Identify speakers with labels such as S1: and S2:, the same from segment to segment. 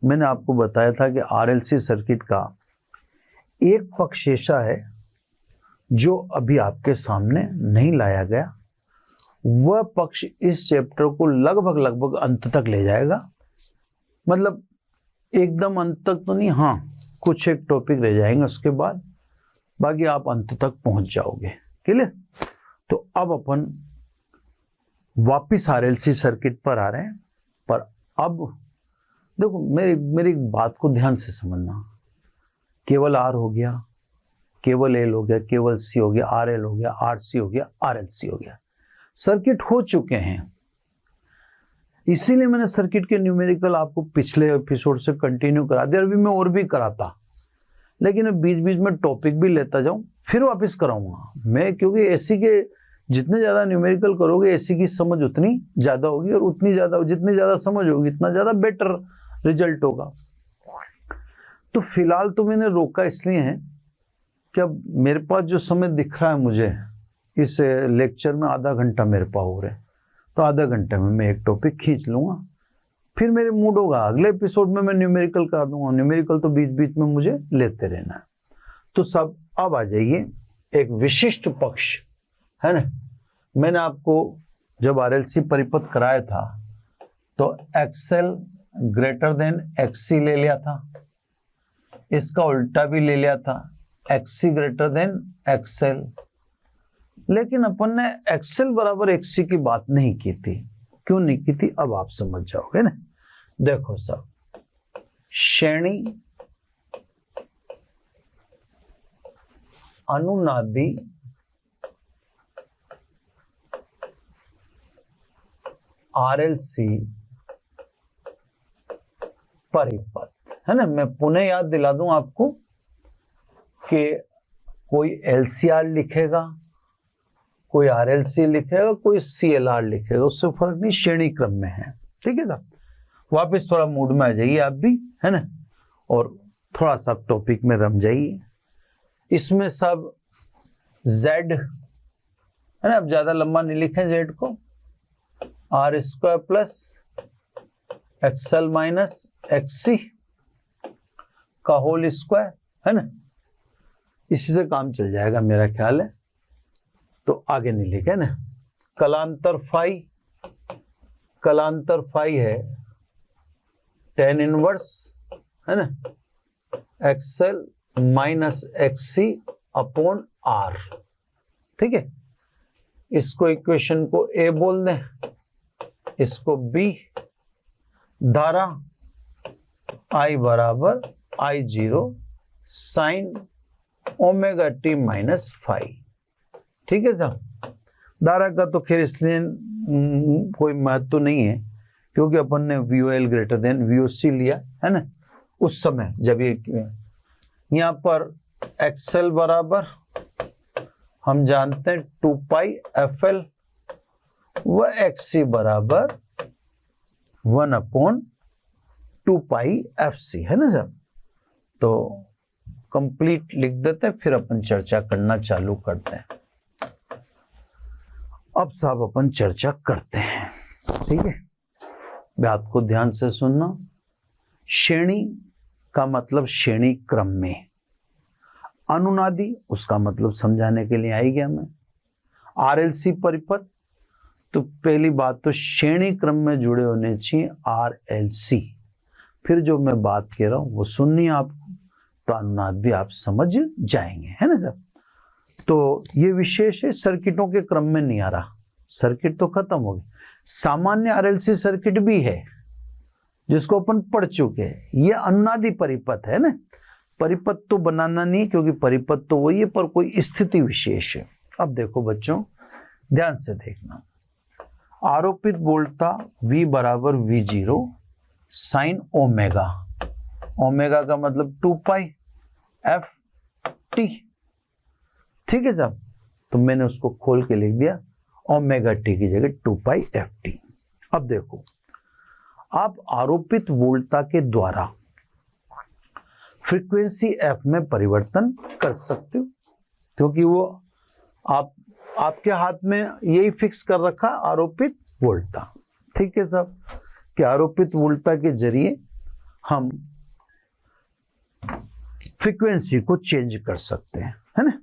S1: मैंने आपको बताया था कि आरएलसी सर्किट का एक पक्ष ऐसा है जो अभी आपके सामने नहीं लाया गया। वह पक्ष इस चैप्टर को लगभग अंत तक ले जाएगा। मतलब एकदम अंत तक तो नहीं, हाँ कुछ एक टॉपिक रह जाएंगे उसके बाद, बाकी आप अंत तक पहुंच जाओगे। क्लियर? तो अब अपन वापिस आरएलसी सर्किट पर आ रहे हैं। पर अब देखो मेरी बात को ध्यान से समझना। केवल आर हो गया, केवल एल हो गया, केवल सी हो गया, आर एल हो गया, आर सी हो गया, आर एल सी हो गया, सर्किट हो चुके हैं। इसीलिए मैंने सर्किट के न्यूमेरिकल आपको पिछले एपिसोड से कंटिन्यू करा दिया। अभी मैं और भी कराता, लेकिन बीच बीच में टॉपिक भी लेता जाऊं, फिर वापस कराऊंगा मैं, क्योंकि एसी के जितने ज्यादा न्यूमेरिकल करोगे एसी की समझ उतनी ज्यादा होगी, और जितनी ज्यादा समझ होगी इतना ज्यादा बेटर रिजल्ट होगा। तो फिलहाल तो मैंने रोका इसलिए है कि अब मेरे पास जो समय दिख रहा है मुझे इस लेक्चर में आधा घंटा मेरे पास हो रहा है, तो आधा घंटे में मैं एक टॉपिक खींच लूंगा, फिर मेरे मूड होगा अगले एपिसोड में मैं न्यूमेरिकल कर दूंगा। न्यूमेरिकल तो बीच बीच में मुझे लेते रहना है। तो सब अब आ जाइए एक विशिष्ट पक्ष है ना। मैंने आपको जब आरएलसी परिपथ कराया था तो एक्सएल ग्रेटर देन एक्सी ले लिया था, इसका उल्टा भी ले लिया था, एक्सी ग्रेटर देन एक्सएल। लेकिन अपन ने एक्सएल बराबर एक्सी की बात नहीं की थी। क्यों नहीं की थी अब आप समझ जाओगे ना। देखो सब, श्रेणी अनुनादी आरएलसी परिपथ है ना। मैं पुनः याद दिला दूं आपको कि कोई एलसीआर लिखेगा, कोई आरएलसी लिखेगा, कोई सीएलआर लिखेगा, उससे फर्क नहीं, श्रेणी क्रम में है। ठीक है साहब, वापस थोड़ा मूड में आ जाइए आप भी है ना, और थोड़ा सा टॉपिक में रम जाइए। इसमें सब जेड है ना, अब ज्यादा लंबा नहीं लिखें जेड को, R square plus XL minus XC का होल स्क्वायर है ना, इसी से काम चल जाएगा मेरा ख्याल है। तो आगे नहीं लिखे ना। कलांतर फाई है tan इनवर्स है ना XL minus XC upon R. ठीक है, इसको इक्वेशन को ए बोल दें, इसको बी। धारा I बराबर I0 sine omega t minus phi. ठीक है साहब, धारा का तो खैर इसलिए कोई महत्व तो नहीं है क्योंकि अपन ने VOL ग्रेटर देन VOC लिया है ना उस समय, जब ये यहाँ पर एक्सएल बराबर हम जानते हैं 2 पाई FL व XC बराबर 1 अपॉन 2 पाई FC है ना साहब। तो कंप्लीट लिख देते हैं, फिर अपन चर्चा करना चालू करते हैं। अब साहब अपन चर्चा करते हैं। ठीक है, बात को ध्यान से सुनना। श्रेणी का मतलब श्रेणी क्रम में, अनुनादी उसका मतलब समझाने के लिए आई गया मैं। आरएलसी परिपथ, तो पहली बात तो श्रेणी क्रम में जुड़े होने चाहिए आरएलसी। फिर जो मैं बात कह रहा हूं वो सुननी आपको, तो अनुनाद भी आप समझ जाएंगे है ना सर। तो ये विशेष है, सर्किटों के क्रम में नहीं आ रहा, सर्किट तो खत्म हो गई। सामान्य आरएलसी सर्किट भी है जिसको अपन पढ़ चुके हैं, ये अनुनादी परिपथ है ना। परिपथ तो बनाना नहीं क्योंकि परिपथ तो वही है, पर कोई स्थिति विशेष है। अब देखो बच्चों ध्यान से देखना, आरोपित वोल्टता V बराबर V0 साइन ओमेगा, ओमेगा का मतलब 2 पाई FT। ठीक है साहब, तो मैंने उसको खोल के लिख दिया ओमेगा टी की जगह 2 पाई FT। अब देखो, आप आरोपित वोल्टता के द्वारा फ्रीक्वेंसी f में परिवर्तन कर सकते हो, क्योंकि वो आपके हाथ में यही फिक्स कर रखा आरोपित वोल्टता। ठीक है साहब, कि आरोपित वोल्टता के जरिए हम फ्रीक्वेंसी को चेंज कर सकते हैं, है ना।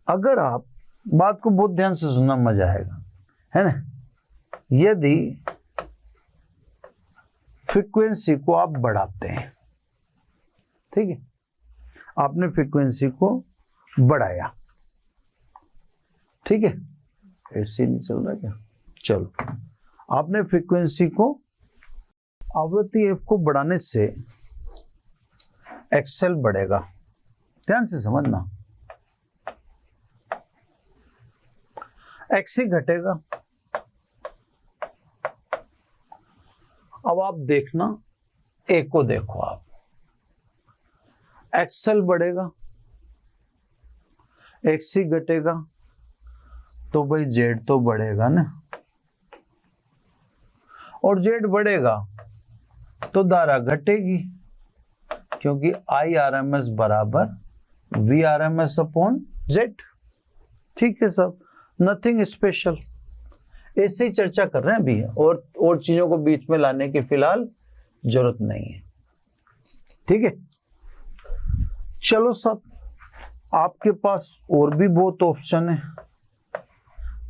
S1: अगर आप बात को बहुत ध्यान से सुनना, मजा आएगा, है ना। यदि फ्रीक्वेंसी को आप बढ़ाते हैं, ठीक है, आपने फ्रीक्वेंसी को बढ़ाया, ठीक है, ऐसे नहीं चल रहा क्या, चलो, आपने फ्रीक्वेंसी को, आवृत्ति f को बढ़ाने से एक्सएल बढ़ेगा, ध्यान से समझना, एक्सी घटेगा। अब आप देखना, ए को देखो आप, एक्सएल बढ़ेगा, एक्सी घटेगा, तो भाई जेड तो बढ़ेगा ना, और जेड बढ़ेगा तो धारा घटेगी, क्योंकि आई आर एम एस बराबर V R M S upon Z. ठीक है सब, नथिंग स्पेशल, ऐसे ही चर्चा कर रहे हैं अभी, और चीजों को बीच में लाने की फिलहाल जरूरत नहीं है। ठीक है, चलो सब, आपके पास और भी बहुत ऑप्शन है।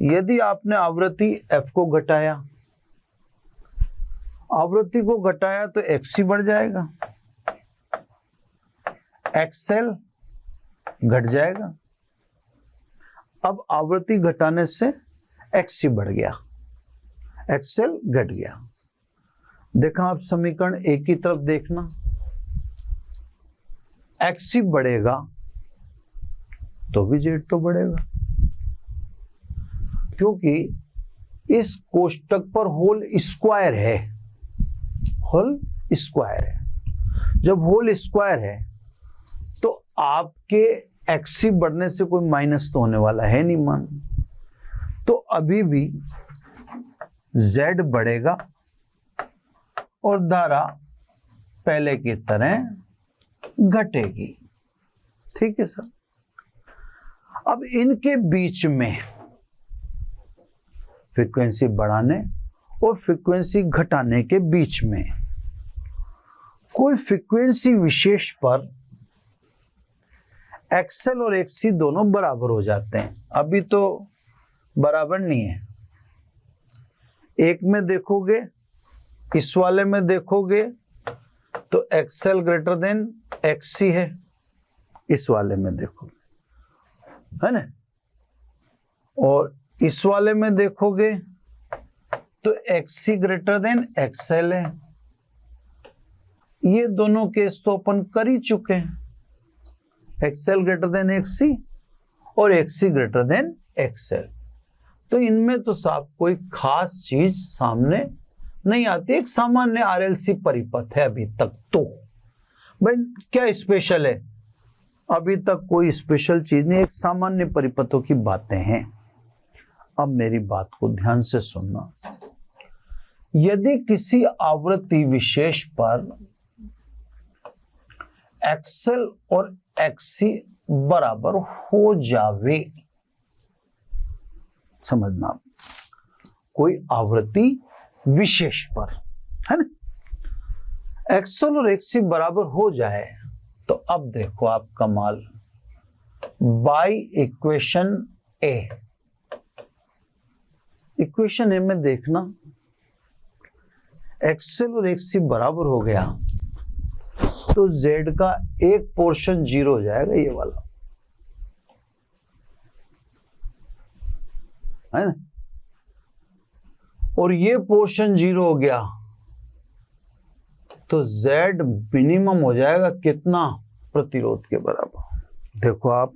S1: यदि आपने आवृत्ति f को घटाया, आवृत्ति को घटाया तो xc बढ़ जाएगा, xl घट जाएगा। अब आवृत्ति घटाने से xc बढ़ गया, xl घट गया। देखा आप समीकरण एक की तरफ देखना, xc बढ़ेगा तो भी जेड तो बढ़ेगा, क्योंकि इस कोष्टक पर होल स्क्वायर है, होल स्क्वायर है। जब होल स्क्वायर है तो आपके एक्सी बढ़ने से कोई माइनस तो होने वाला है नहीं मान, तो अभी भी z बढ़ेगा और धारा पहले की तरह घटेगी। ठीक है सर, अब इनके बीच में फ्रीक्वेंसी बढ़ाने और फ्रीक्वेंसी घटाने के बीच में कोई फ्रीक्वेंसी विशेष पर एक्सएल और एक्सी दोनों बराबर हो जाते हैं। अभी तो बराबर नहीं है, एक में देखोगे, इस वाले में देखोगे तो एक्सएल ग्रेटर देन एक्सी है, इस वाले में देखोगे, है ना, और इस वाले में देखोगे तो एक्सी ग्रेटर देन एक्सएल है। ये दोनों केस तो अपन कर ही चुके हैं, एक्सएल ग्रेटर देन एक्सी और एक्सी ग्रेटर देन एक्सएल। तो इनमें तो साफ कोई खास चीज सामने नहीं आती, एक सामान्य आरएलसी परिपथ है अभी तक। तो भाई क्या स्पेशल है, अभी तक कोई स्पेशल चीज नहीं, एक सामान्य परिपथों की बातें हैं। अब मेरी बात को ध्यान से सुनना, यदि किसी आवृत्ति विशेष पर एक्सएल और एक्सी बराबर हो जावे, समझना, कोई आवृत्ति विशेष पर, है ना, एक्सएल और एक्सी बराबर हो जाए तो अब देखो आप कमाल, बाई इक्वेशन ए, इक्वेशन ए में देखना, एक्सएल और एक्सी बराबर हो गया तो जेड का एक पोर्शन जीरो हो जाएगा, ये वाला, है ना, और ये पोर्शन जीरो हो गया तो जेड मिनिमम हो जाएगा कितना, प्रतिरोध के बराबर। देखो आप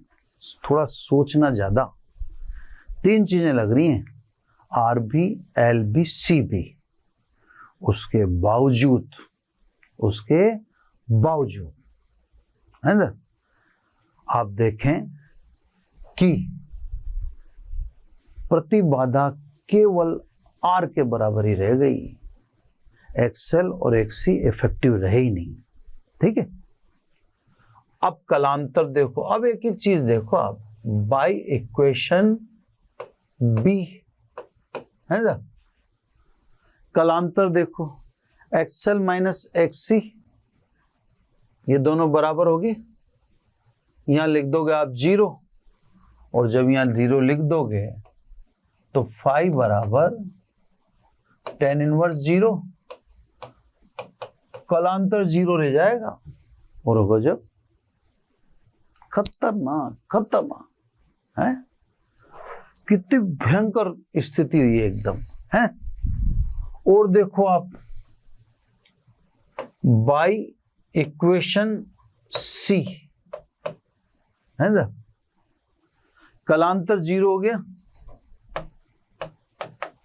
S1: थोड़ा सोचना ज्यादा, तीन चीजें लग रही हैं, R B, L B, C B, उसके बावजूद है ना, आप देखें कि प्रतिबाधा केवल आर के बराबर ही रह गई, एक्सएल और एक्सी इफेक्टिव रहे ही नहीं। ठीक है, अब कलांतर देखो, अब एक एक चीज देखो आप, बाई इक्वेशन बी, है ना, कलांतर देखो, एक्सएल माइनस एक्ससी, ये दोनों बराबर होगी, यहां लिख दोगे आप 0, और जब यहां 0 लिख दोगे तो फाई बराबर tan इनवर्स 0, कलांतर 0 रह जाएगा, और होगा जब खतरनाक है, कितनी भयंकर स्थिति हुई है एकदम है। और देखो आप बाई इक्वेशन सी है ना, कलांतर 0 हो गया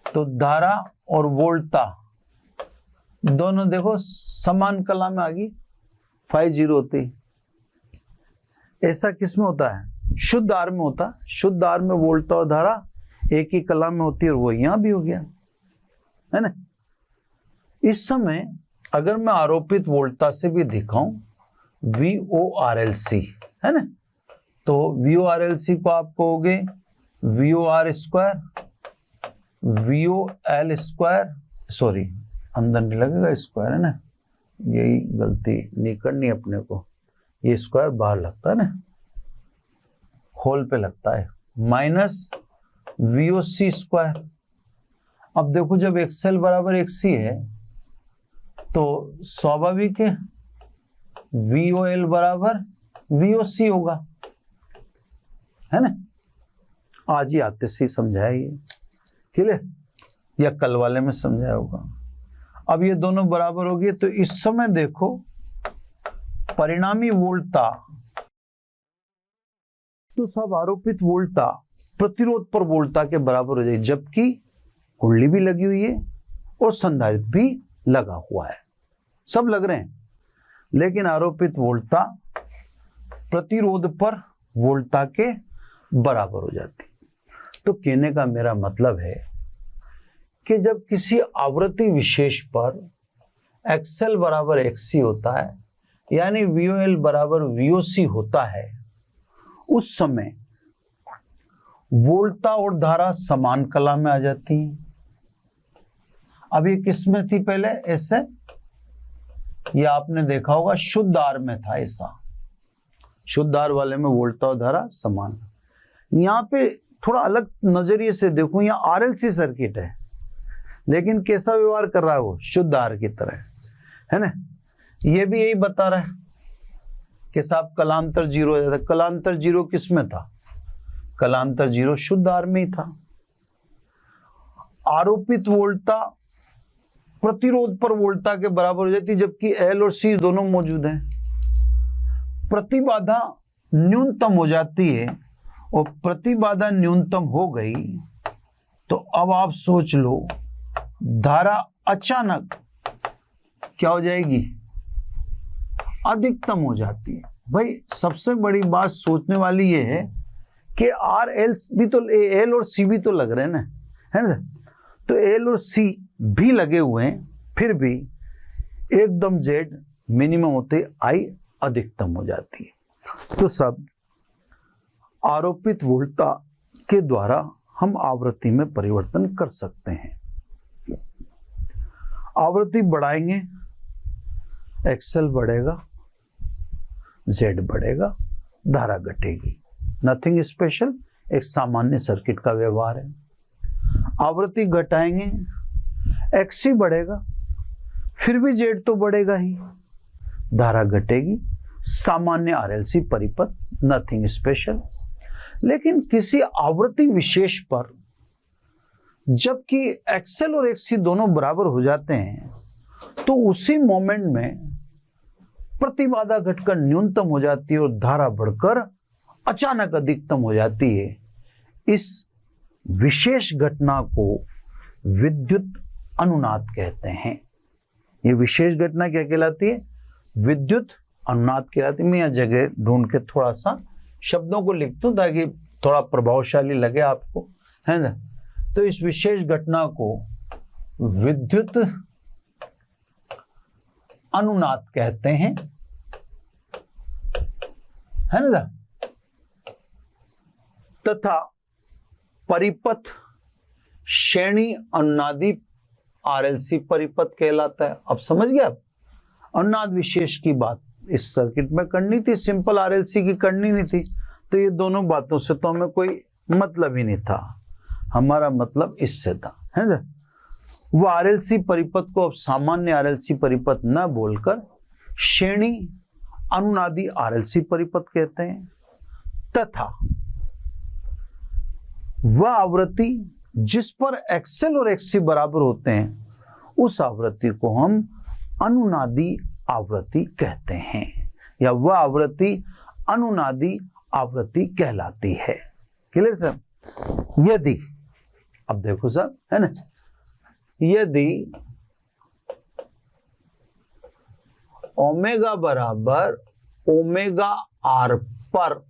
S1: तो धारा और वोल्टता दोनों देखो समान कला में आ गई, फाई 0 होती। ऐसा किस में होता है? शुद्ध आर में होता है। शुद्ध आर में वोल्टता और धारा एक ही कला में होती है, और वो यहां भी हो गया है ना। इस समय अगर मैं आरोपित वोल्टता से भी दिखाऊं VORLC है ना, तो VORLC को आप कहोगे VOR square VOL square, sorry अंदर नहीं लगेगा स्क्वायर है ना, यही गलती नहीं करनी अपने को, ये स्क्वायर बाहर लगता है ना, होल पे लगता है, माइनस VOC स्क्वायर। अब देखो जब XL बराबर XC है तो स्वाभाविक है VOL बराबर VOC होगा है ना। आज ही आते से ही समझाया ये, क्लियर, या कल वाले में समझाया होगा। अब ये दोनों बराबर हो गए, तो इस समय देखो परिणामी वोल्टता, तो सब आरोपित वोल्टता प्रतिरोध पर वोल्टता के बराबर हो जाएगी, जबकि कुंडली भी लगी हुई है और संधारित्र भी लगा हुआ है, सब लग रहे हैं, लेकिन आरोपित वोल्टता प्रतिरोध पर वोल्टता के बराबर हो जाती। तो कहने का मेरा मतलब है कि जब किसी आवृत्ति विशेष पर XL बराबर XC होता है, यानी VOL बराबर VOC होता है, उस समय वोल्टता और धारा समान कला में आ जाती है। अब ये किस में थी पहले? ऐसे, ये आपने देखा होगा शुद्ध आर में था ऐसा, शुद्ध आर वाले में वोल्टता और धारा समान। यहाँ पे थोड़ा अलग नजरिए से देखो, यहाँ RLC सर्किट है, लेकिन कैसा व्यवहार कर रहा है वो? शुद्ध आर की तरह है ना। ये भी यही बता रहा है कि साहब कलांतर 0 हो जाता। कलांतर 0 किस में था? कलांतर 0 शुद्ध आर में ही था। आरोपित वोल्टता प्रतिरोध पर वोल्टता के बराबर हो जाती, जबकि L और C दोनों मौजूद हैं। प्रतिबाधा न्यूनतम हो जाती है, और प्रतिबाधा न्यूनतम हो गई तो अब आप सोच लो धारा अचानक क्या हो जाएगी? अधिकतम हो जाती है। भाई सबसे बड़ी बात सोचने वाली ये है कि RL भी तो, L और C भी तो लग रहे हैं ना, है ना। तो L और C भी लगे हुए हैं, फिर भी एकदम Z मिनिमम होते I अधिकतम हो जाती है। तो सब आरोपित वोल्टता के द्वारा हम आवृत्ति में परिवर्तन कर सकते हैं। आवृत्ति बढ़ाएंगे, XL बढ़ेगा, Z बढ़ेगा, धारा घटेगी। नथिंग स्पेशल, एक सामान्य सर्किट का व्यवहार है। आवृत्ति घटाएंगे, XC बढ़ेगा, फिर भी Z तो बढ़ेगा ही, धारा घटेगी, सामान्य RLC परिपथ, नथिंग स्पेशल। लेकिन किसी आवृत्ति विशेष पर जबकि XL और XC दोनों बराबर हो जाते हैं, तो उसी मोमेंट में प्रतिबाधा घटकर न्यूनतम हो जाती है और धारा बढ़कर अचानक अधिकतम हो जाती है। इस विशेष घटना को विद्युत अनुनाद कहते हैं। ये विशेष घटना क्या कहलाती है? विद्युत अनुनाद कहलाती है। मैं यह जगह ढूंढ के थोड़ा सा शब्दों को लिख दूं ताकि थोड़ा प्रभावशाली लगे आपको, है ना। तो इस विशेष घटना को विद्युत अनुनाद कहते हैं, है ना। तथा परिपथ श्रेणी अनुनादी आरएलसी परिपथ कहलाता है। अब समझ गया आप? अनुनाद विशेष की बात इस सर्किट में करनी थी, सिंपल आरएलसी की करनी नहीं थी, तो ये दोनों बातों से तो हमें कोई मतलब ही नहीं था, हमारा मतलब इससे था, है ना। वो आरएलसी परिपथ को अब सामान्य आरएलसी परिपथ न बोलकर श्रेणी अनुनादी आरएलसी परिपथ कहते हैं, तथा वह आवृत्ति जिस पर एक्सएल और एक्ससी बराबर होते हैं उस आवृत्ति को हम अनुनादी आवृत्ति कहते हैं, या वह आवृत्ति अनुनादी आवृत्ति कहलाती है। Clear sir? यदि, अब देखो सर, है ना, यदि ओमेगा बराबर ओमेगा आर पर,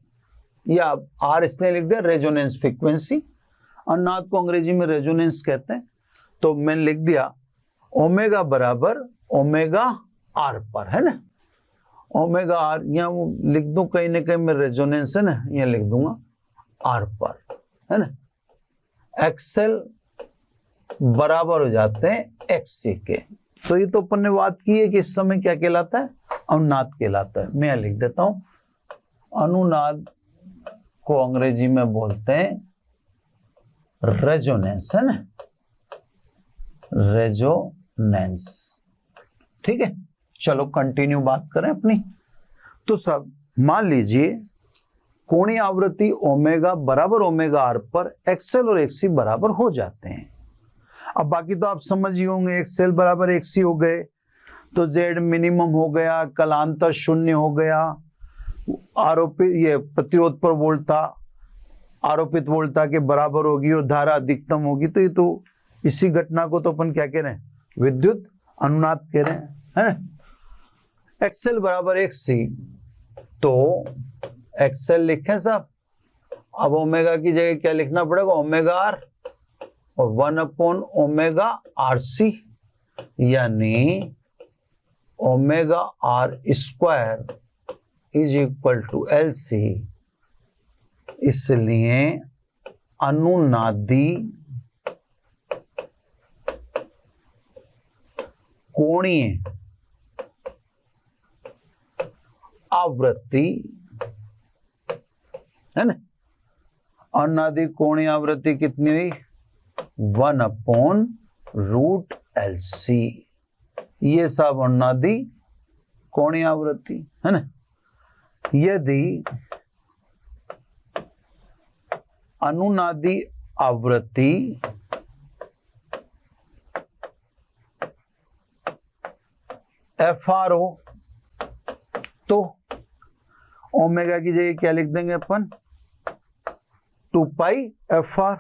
S1: या आर इसने लिख दिया रेजोनेंस फ्रीक्वेंसी, अनुनाद को अंग्रेजी में रेजोनेंस कहते हैं, तो मैंने लिख दिया ओमेगा बराबर ओमेगा आर पर, है ना, ओमेगा आर, यहाँ लिख दूं कहीं ना कहीं मैं रेजोनेंस है ना, यहाँ लिख दूंगा आर पर, है ना, एक्सएल बराबर हो जाते हैं एक्ससी के। तो ये तो अपन ने बात की है कि इस समय क्या कहलाता है, अनुनाद कहलाता है। मैं लिख देता हूं, अनुनाद को अंग्रेजी में बोलते हैं रेजोनेंस, है ना, रेजोनेंस। ठीक है, चलो कंटिन्यू बात करें अपनी। तो सब मान लीजिए कोणीय आवृत्ति ओमेगा बराबर ओमेगा आर पर एक्सएल और एक्ससी बराबर हो जाते हैं। अब बाकी तो आप समझ ही होंगे, एक्सएल बराबर एक्ससी हो गए तो जेड मिनिमम हो गया, कलांतर शून्य हो गया, आरोपित ये प्रतिरोध पर वोल्टता आरोपित वोल्टता के बराबर होगी और धारा अधिकतम होगी। तो ये तो इसी घटना को तो अपन क्या कह रहे हैं, विद्युत अनुनाद कह रहे हैं, है ना। एक्सएल बराबर एक्ससी, तो एक्सएल लिखे साहब, अब ओमेगा की जगह क्या लिखना पड़ेगा, ओमेगा आर और 1 ओमेगा आर सी, यानी omega R square is equal to L C. इसलिए अनुनादी कोणीय आवृत्ति, है ना, अनुनादी कोणीय आवृत्ति कितनी हुई, 1/√LC। ये सब अनुनादी कोणीय आवृत्ति, है ना। यदि अनुनादी आवृत्ति FR हो तो ओमेगा की जगह क्या लिख देंगे अपन, 2πFR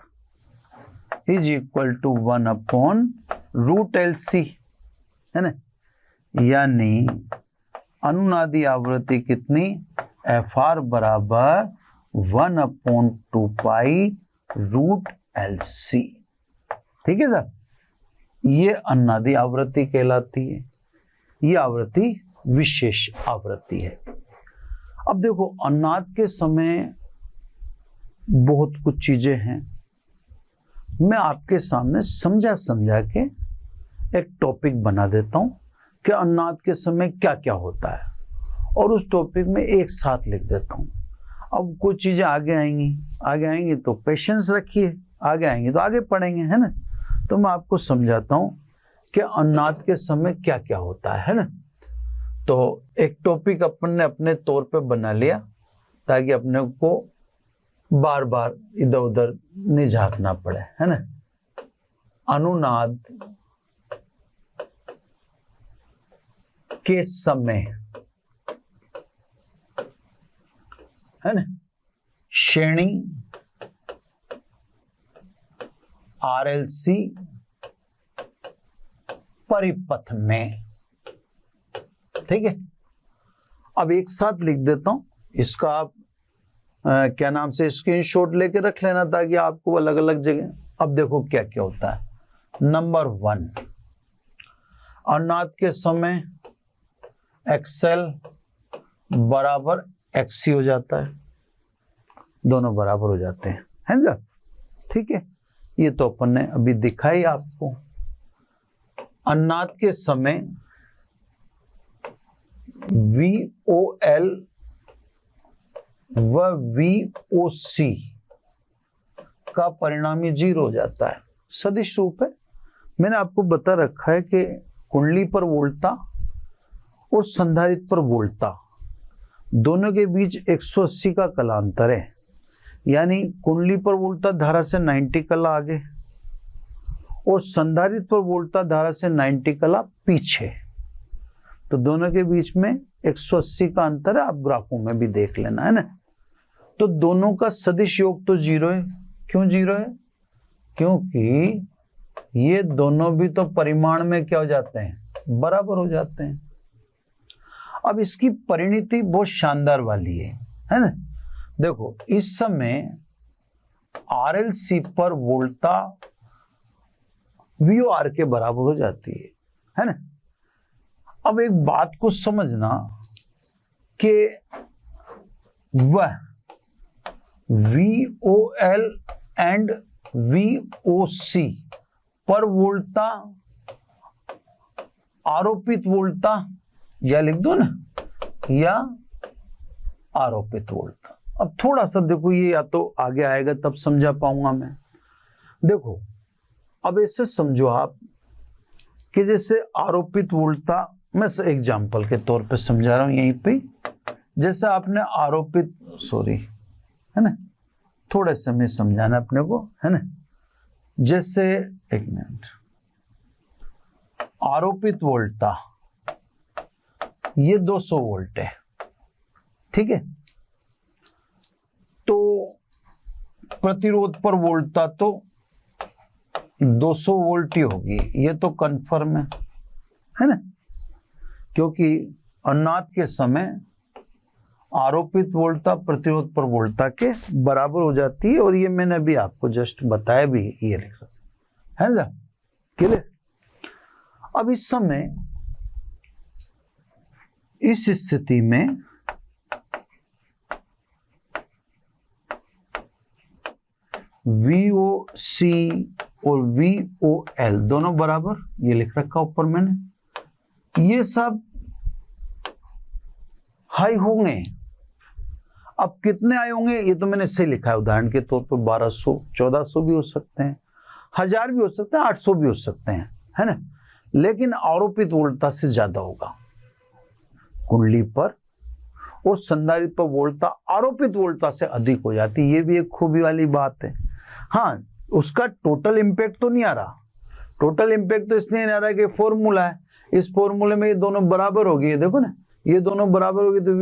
S1: is equal to 1/√LC, है ना। यानी अनुनादी आवृत्ति कितनी, FR बराबर 1/2π√LC। ठीक है सर, ये अनुनादी आवृत्ति कहलाती है, ये आवृत्ति विशेष आवृत्ति है। अब देखो अनुनाद के समय बहुत कुछ चीजें हैं, मैं आपके सामने समझा के एक टॉपिक बना देता हूं कि अनुनाद के समय क्या क्या होता है, और उस टॉपिक में एक साथ लिख देता हूं। अब कुछ चीजें आगे आएंगी तो पेशेंस रखिए, आगे आएंगी तो आगे पढ़ेंगे, है ना। तो मैं आपको समझाता हूं कि अनुनाद के समय क्या क्या होता है ना। तो एक टॉपिक अपन ने अपने तौर पे बना लिया ताकि अपने को बार बार इधर उधर नहीं झांकना पड़े, है ना। अनुनाद के समय, है ना, श्रेणी आरएलसी परिपथ में। ठीक है, अब एक साथ लिख देता हूं, इसका आप क्या नाम से स्क्रीनशॉट लेके रख लेना ताकि आपको अलग अलग जगह। अब देखो क्या क्या होता है। नंबर 1, अनुनाद के समय एक्सएल बराबर एक्ससी हो जाता है, दोनों बराबर हो जाते हैं, है ना। ठीक है, ये तो अपन ने अभी दिखाई आपको। अन्नाद के समय VOL व VOC का परिणामी 0 हो जाता है। सदिश रूप है। मैंने आपको बता रखा है कि कुंडली पर वोल्टता और संधारित्र पर वोल्टता दोनों के बीच 180 का कलांतर है, यानी कुंडली पर वोल्टता धारा से 90 कला आगे और संधारित्र पर वोल्टता धारा से 90 कला पीछे। तो दोनों के बीच में 180 का अंतर है, आप ग्राफों में भी देख लेना है ना। तो दोनों का सदिश योग तो 0 है। क्यों 0 है? क्योंकि ये दोनों भी तो परिमाण में क्या हो जाते हैं? बराबर हो जाते हैं। अब इसकी परिणति बहुत शानदार वाली है ना। देखो इस समय RLC पर वोल्टता VOR के बराबर हो जाती है ना। अब एक बात को समझना कि वह VOL एंड VOC पर वोल्टता आरोपित वोल्टता, या लिख दो ना, या आरोपित वोल्टता। अब थोड़ा सा देखो, ये या तो आगे आएगा तब समझा पाऊंगा मैं। देखो अब ऐसे समझो आप कि जैसे आरोपित वोल्टता, मैं एग्जाम्पल के तौर पे समझा रहा हूं यहीं पे। जैसे आपने आरोपित, सॉरी है ना, थोड़े समय समझाना अपने को है ना। जैसे एक मिनट, आरोपित वोल्टता ये 200 वोल्ट है, ठीक है। तो प्रतिरोध पर वोल्टता तो 200 वोल्ट ही होगी, ये तो कंफर्म है ना, क्योंकि अन्नाद के समय आरोपित वोल्टता प्रतिरोध पर वोल्टता के बराबर हो जाती है। और ये मैंने अभी आपको जस्ट बताया भी, ये लिख रहा है ना, क्लियर। अब इस समय इस स्थिति में VOC और VOL दोनों बराबर, ये लिख रखा ऊपर मैंने। ये सब हाई होंगे। अब कितने आए होंगे ये तो मैंने सही लिखा है, उदाहरण के तौर पर 1200, 1400 भी हो सकते हैं, 1000 भी हो सकते हैं, 800 भी हो सकते हैं, है ना। लेकिन आरोपित वोल्टता से ज्यादा होगा कुंडली पर, और संधारित्र पर वोल्टता आरोपित वोल्टता से अधिक हो जाती है। ये भी एक खूबी वाली बात है। हाँ, उसका टोटल इंपैक्ट तो नहीं आ रहा। टोटल इंपैक्ट तो इसलिए नहीं आ रहा कि फॉर्मूला है, इस फॉर्मूले में ये दोनों बराबर होगी। ये देखो ना, ये दोनों बराबर होगी तो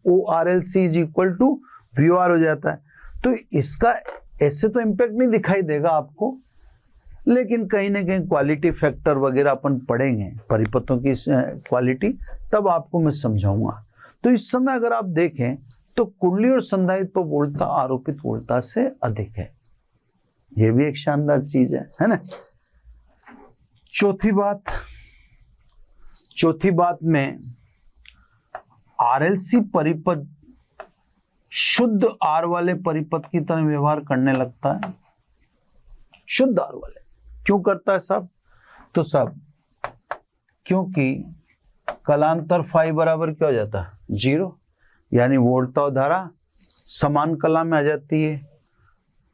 S1: VORLC is equal to VOR हो जाता है। तो इसका ऐसे तो इंपैक्ट नहीं दिखाई देगा आपको, लेकिन कहीं ना कहीं क्वालिटी फैक्टर वगैरह अपन पढ़ेंगे, परिपथों की क्वालिटी, तब आपको मैं समझाऊंगा। तो इस समय अगर आप देखें तो कुंडली और संधारित्र पर वोल्टता आरोपित वोल्टता से अधिक है। यह भी एक शानदार चीज है ना। चौथी बात में RLC परिपथ शुद्ध R वाले परिपथ की तरह व्यवहार करने लगता है। शुद्ध R वाले क्यों करता है साहब? तो साहब क्योंकि कलांतर फाई बराबर क्या हो जाता है? 0, यानी वोल्टता और धारा समान कला में आ जाती है।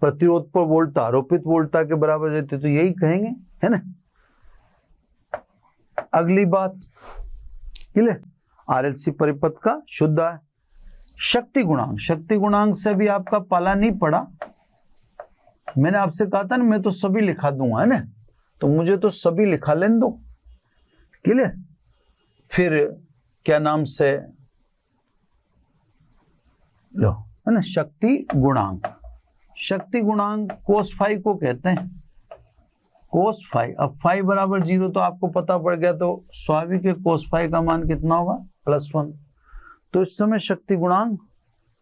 S1: प्रतिरोध पर वोल्टता आरोपित वोल्टता के बराबर हो जाती है, तो यही कहेंगे, है ना। अगली बात क्लियर, RLC परिपथ का शुद्ध है। शक्ति गुणांक, शक्ति गुणांक से भी आपका पाला नहीं पड़ा। मैंने आपसे कहा था ना, मैं तो सभी लिखा दूंगा, है ना, तो मुझे तो सभी लिखा लेने दो, क्लियर। फिर क्या नाम से लो, है ना, शक्ति गुणांक। शक्ति गुणांक कोस फाई को कहते हैं, कोस फाई। अब फाई बराबर 0 तो आपको पता पड़ गया, तो स्वाभाविक है कोस फाई का मान कितना होगा? +1। तो इस समय शक्ति गुणांक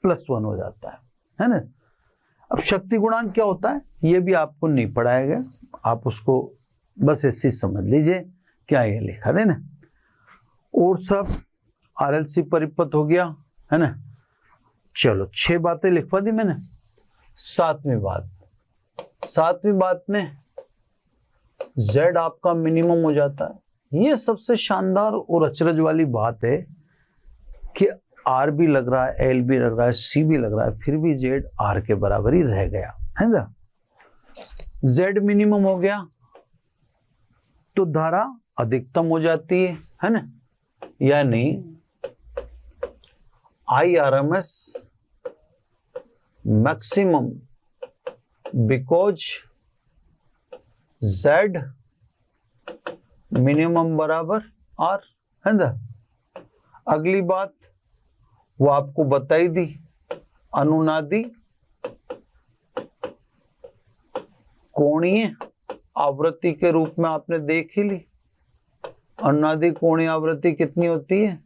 S1: +1 हो जाता है ना। अब शक्ति गुणांक क्या होता है ये भी आपको नहीं पढ़ाया गया, आप उसको बस ऐसे ही समझ लीजिए, क्या ये लिखा है ना। और सब RLC परिपथ हो गया, है ना। चलो 6 बातें लिखवा दी मैंने। सातवीं बात में Z आपका मिनिमम हो जाता है। ये सबसे शानदार और अचरज वाली बात है कि R भी लग रहा है, L भी लग रहा है, C भी लग रहा है, फिर भी Z R के बराबर ही रह गया, है ना। Z मिनिमम हो गया तो धारा अधिकतम हो जाती है ना, यानी IRMS maximum because Z minimum बराबर R, है ना। अगली बात वो आपको बताई दी, अनुनादी कोणीय आवृत्ति के रूप में आपने देख ही ली। अनुनादी कोणीय आवृत्ति कितनी होती है?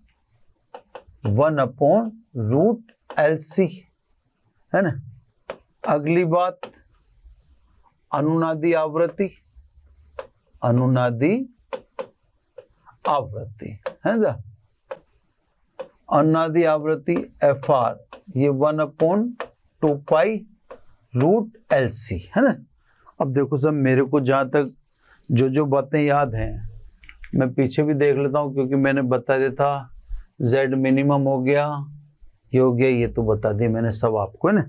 S1: 1/√LC, है ना। अगली बात अनुनादी आवृत्ति, अनुनादी आवृत्ति, है ना। अनुनादी आवृत्ति FR, ये 1/2π√LC, है ना। अब देखो सब, मेरे को जहां तक जो जो बातें याद हैं मैं पीछे भी देख लेता हूं, क्योंकि मैंने बता दिया था Z मिनिमम हो गया, ये हो गया, ये तो बता दी मैंने सब आपको, है ना।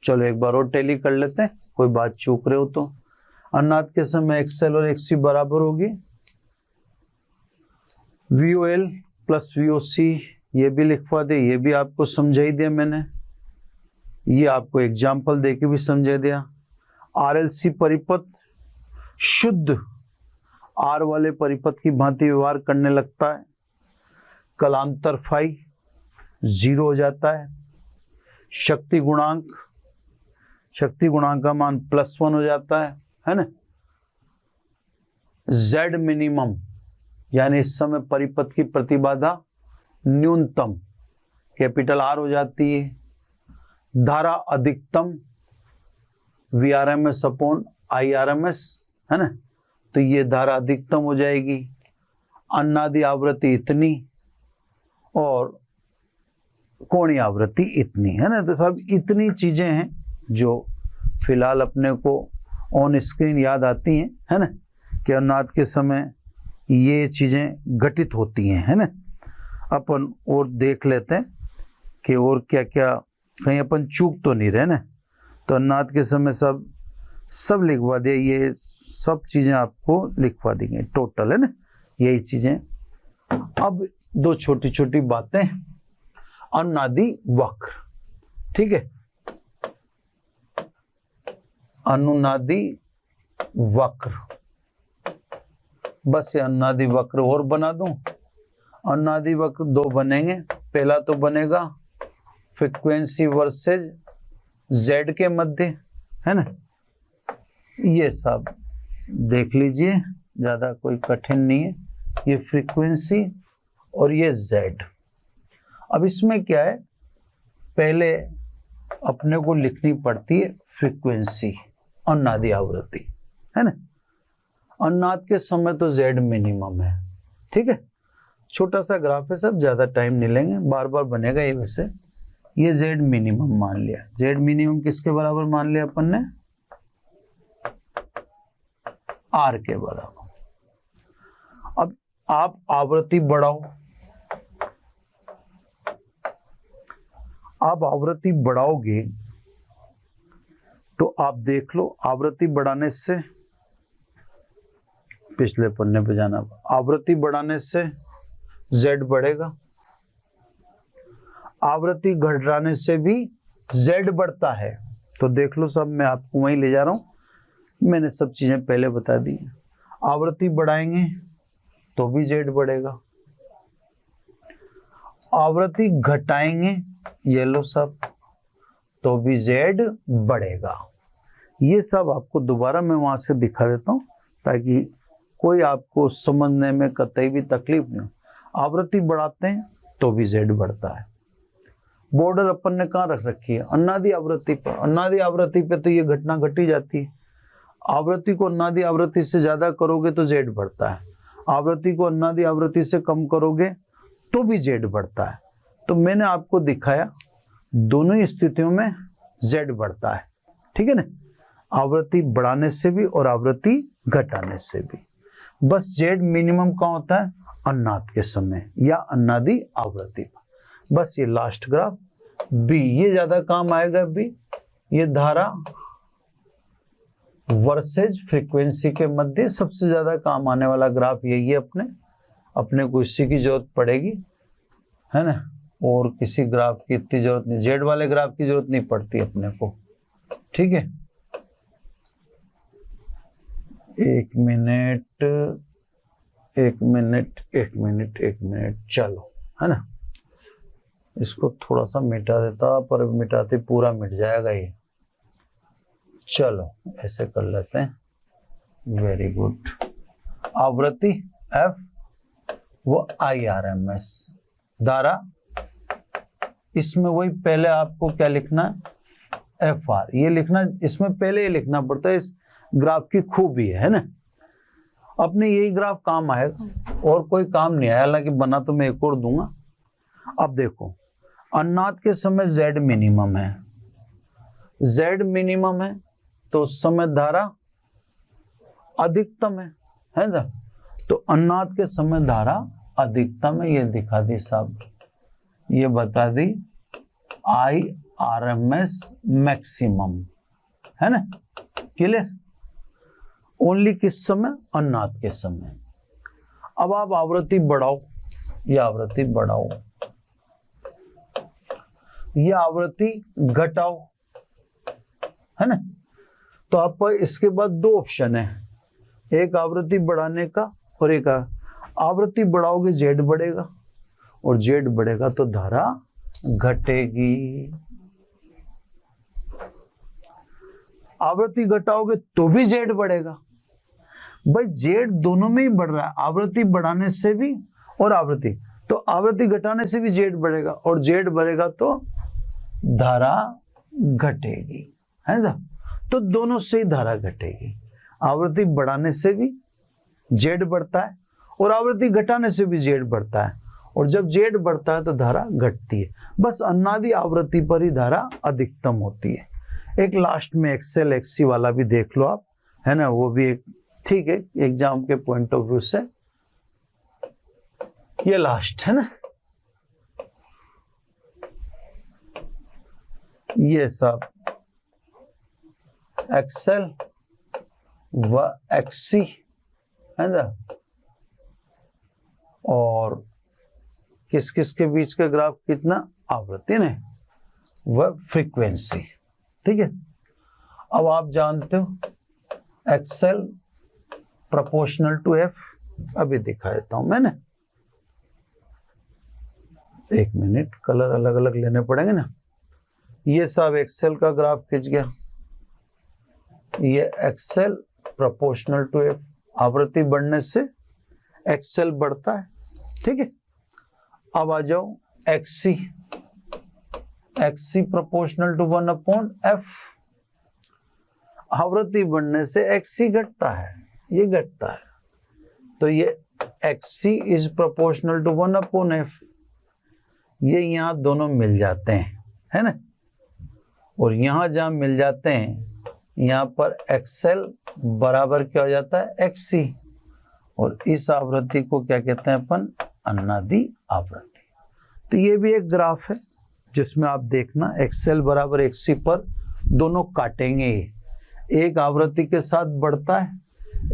S1: चलो एक बार और टैली कर लेते हैं, कोई बात चूक रहे हो तो। अनुनाद के समय XL और XC बराबर होगी VOL प्लस VOC, ये भी लिखवा दे, ये भी आपको समझा ही दिया मैंने, ये आपको एग्जाम्पल देके भी समझा दिया। RLC परिपथ शुद्ध R वाले परिपथ की भांति व्यवहार करने लगता है, कलांतर फाई 0 हो जाता है, शक्ति गुणांक का मान +1 हो जाता है ना। Z मिनिमम यानी इस समय परिपथ की प्रतिबाधा न्यूनतम कैपिटल R हो जाती है। धारा अधिकतम VRMS/IRMS, है ना, तो ये धारा अधिकतम हो जाएगी। अनुनादी आवृत्ति इतनी और कोणीय आवृत्ति इतनी, है ना। तो सब इतनी चीजें हैं जो फिलहाल अपने को ऑन स्क्रीन याद आती हैं, है ना, कि अनुनाद के समय ये चीजें घटित होती हैं, है ना। अपन और देख लेते हैं कि और क्या क्या कहीं अपन चूक तो नहीं रहे ना। तो अनुनाद के समय सब लिखवा दिया, ये सब चीजें आपको लिखवा दी गई टोटल, है ना, यही चीजें। अब दो छोटी छोटी बातें, अनुनादी वक्र, ठीक है, अनुनादी वक्र, बस ये अनुनादी वक्र और बना दूं। अनुनादी वक्र दो बनेंगे, पहला तो बनेगा फ्रीक्वेंसी वर्सेज Z के मध्य, है ना, ये सब देख लीजिए, ज्यादा कोई कठिन नहीं है, ये फ्रीक्वेंसी और ये Z। अब इसमें क्या है, पहले अपने को लिखनी पड़ती है फ्रीक्वेंसी, अनुनादी आवृत्ति, है ना। अनुनाद के समय तो Z मिनिमम है, ठीक है, छोटा सा ग्राफ है, सब ज्यादा टाइम नहीं लेंगे, बार बार बनेगा ये। वैसे ये Z मिनिमम मान लिया, Z मिनिमम किसके बराबर मान लिया अपन ने? R के बराबर। अब आप आवृत्ति बढ़ाओ, आप आवृत्ति बढ़ाओगे तो आप देख लो, आवृत्ति बढ़ाने से, पिछले पन्ने पे जाना, आवृत्ति बढ़ाने से Z बढ़ेगा, आवृत्ति घटाने से भी Z बढ़ता है। तो देख लो सब, मैं आपको वहीं ले जा रहा हूं, मैंने सब चीजें पहले बता दी। आवृत्ति बढ़ाएंगे तो भी Z बढ़ेगा, आवृत्ति घटाएंगे, ये लो सब, तो भी Z बढ़ेगा। ये सब आपको दोबारा मैं वहां से दिखा देता हूं ताकि कोई आपको समझने में कतई भी तकलीफ नहीं हो। आवृत्ति बढ़ाते हैं तो भी Z बढ़ता है। बॉर्डर अपन ने कहाँ रख रखी है? अनुनादी आवृत्ति पर। अनुनादी आवृत्ति पे तो ये घटना घटी जाती है। आवृत्ति को अनुनादी आवृत्ति से ज्यादा करोगे तो Z बढ़ता है, आवृत्ति को अनुनादी आवृत्ति से कम करोगे तो भी Z बढ़ता है। तो मैंने आपको दिखाया दोनों ही स्थितियों में Z बढ़ता है, ठीक है ना, आवृत्ति बढ़ाने से भी और आवृत्ति घटाने से भी। बस जेड मिनिमम कहाँ होता है? अन्नाद के समय या अन्नादि आवृत्ति पर। बस ये लास्ट ग्राफ बी, ये ज्यादा काम आएगा बी। ये धारा वर्सेज फ्रीक्वेंसी के मध्य सबसे ज्यादा काम आने वाला ग्राफ यही है। अपने को इसी की जरूरत पड़ेगी, है ना, और किसी ग्राफ की इतनी जरूरत नहीं, जेड वाले ग्राफ की जरूरत नहीं पड़ती अपने को। ठीक है, एक मिनट चलो, है ना, इसको थोड़ा सा मिटा देता, पर मिटाते पूरा मिट जाएगा ये। चलो ऐसे कर लेते हैं, वेरी गुड। आवृत्ति एफ, वो IRMS धारा, इसमें वही पहले आपको क्या लिखना है? FR, ये लिखना, इसमें पहले ये लिखना पड़ता है। इस ग्राफ की खूबी है ना, अपने यही ग्राफ काम आएगा और कोई काम नहीं आया। हालांकि बना तो मैं एक और दूंगा। अब देखो, अन्नाद के समय Z मिनिमम है, Z मिनिमम है तो उस समय धारा अधिकतम है ना, तो अन्नाद के समय धारा अधिकतम है। ये दिखा दी साहब, ये बता दी IRMS मैक्सिमम, है ना, क्लियर? ओनली किस समय? अन्नाद के समय। अब आप आवृत्ति बढ़ाओ, ये आवृत्ति बढ़ाओ, ये आवृत्ति घटाओ, है ना। तो आप इसके बाद दो ऑप्शन है, एक आवृत्ति बढ़ाने का और एक आवृत्ति बढ़ाओगे जेड बढ़ेगा, और जेड बढ़ेगा तो धारा घटेगी। आवृत्ति घटाओगे तो भी जेड बढ़ेगा। भाई जेड दोनों में ही बढ़ रहा है, आवृत्ति बढ़ाने से भी और आवृत्ति, तो आवृत्ति घटाने से भी जेड बढ़ेगा, और जेड बढ़ेगा तो धारा घटेगी, है ना। तो दोनों से ही धारा घटेगी। आवृत्ति बढ़ाने से भी जेड बढ़ता है और आवृत्ति घटाने से भी जेड बढ़ता है, और जब जेड बढ़ता है तो धारा घटती है। बस अन्नादि आवृत्ति पर ही धारा अधिकतम होती है। एक लास्ट में एक्सेल एक्सी वाला भी देख लो आप, है ना, वो भी एक ठीक है एग्जाम के पॉइंट ऑफ व्यू से। ये लास्ट है ना, ये सब एक्सेल व एक्सी, है ना, और किस किस के बीच का ग्राफ कितना? आवृत्ति ने व फ्रीक्वेंसी। ठीक है, अब आप जानते हो एक्सेल प्रोपोर्शनल टू एफ, अभी दिखा देता हूं मैंने। एक मिनट, कलर अलग अलग लेने पड़ेंगे ना। ये सब एक्सेल का ग्राफ खींच गया, ये एक्सेल प्रोपोर्शनल टू एफ, आवृत्ति बढ़ने से एक्सेल बढ़ता है। ठीक है, अब आ जाओ XC, XC proportional to 1/f, आवृत्ति बढ़ने से एक्सी घटता है, ये घटता है, तो ये XC is proportional to 1/f। ये यहां दोनों मिल जाते हैं, है ना, और यहां जहां मिल जाते हैं यहां पर एक्सेल बराबर क्या हो जाता है? एक्सी, और इस आवृत्ति को क्या कहते हैं अपन? अन्नादि आवृत्ति। तो ये भी एक ग्राफ है जिसमें आप देखना एक्सेल बराबर एक्सी पर दोनों काटेंगे, एक आवृत्ति के साथ बढ़ता है,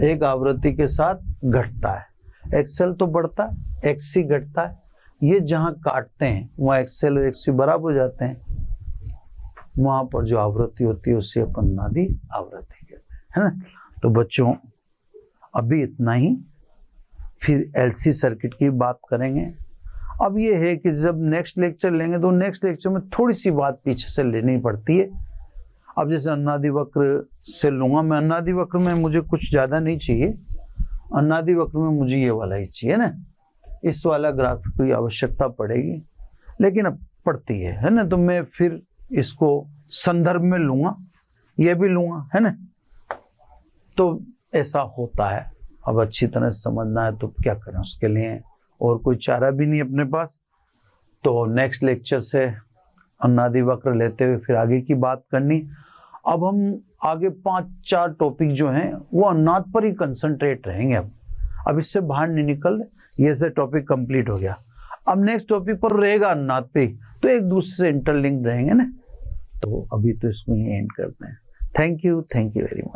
S1: एक आवृत्ति के साथ घटता है। एक्सेल तो बढ़ता है, एक्सी घटता है। ये जहां काटते हैं वहां एक्सेल और एक्सी बराबर हो जाते हैं, वहां पर जो आवृत्ति होती है उसे अपन अन्नादि आवृत्ति कहते हैं, है ना। तो बच्चों अभी इतना ही, फिर एलसी सर्किट की बात करेंगे। अब ये है कि जब नेक्स्ट लेक्चर लेंगे तो नेक्स्ट लेक्चर में थोड़ी सी बात पीछे से लेनी पड़ती है। अब जैसे अन्नादि वक्र से लूंगा मैं, अन्नादि वक्र में मुझे कुछ ज्यादा नहीं चाहिए, अन्नादि वक्र में मुझे ये वाला ही चाहिए ना, इस वाला ग्राफ की आवश्यकता पड़ेगी, लेकिन अब पड़ती है ना, तो मैं फिर इसको संदर्भ में लूंगा, ये भी लूंगा, है ना। तो ऐसा होता है, अब अच्छी तरह समझना है तो क्या करें, उसके लिए और कोई चारा भी नहीं अपने पास। तो नेक्स्ट लेक्चर से अन्नादि वक्र लेते हुए फिर आगे की बात करनी। अब हम आगे 5-4 टॉपिक जो हैं वो अन्नाद पर ही कंसंट्रेट रहेंगे। अब अब इससे बाहर नहीं निकल, ये से टॉपिक कंप्लीट हो गया। अब नेक्स्ट टॉपिक पर रहेगा अनुनासिक, तो एक दूसरे से इंटरलिंक रहेंगे ना। तो अभी तो इसको ही एंड करते हैं। Thank you very much.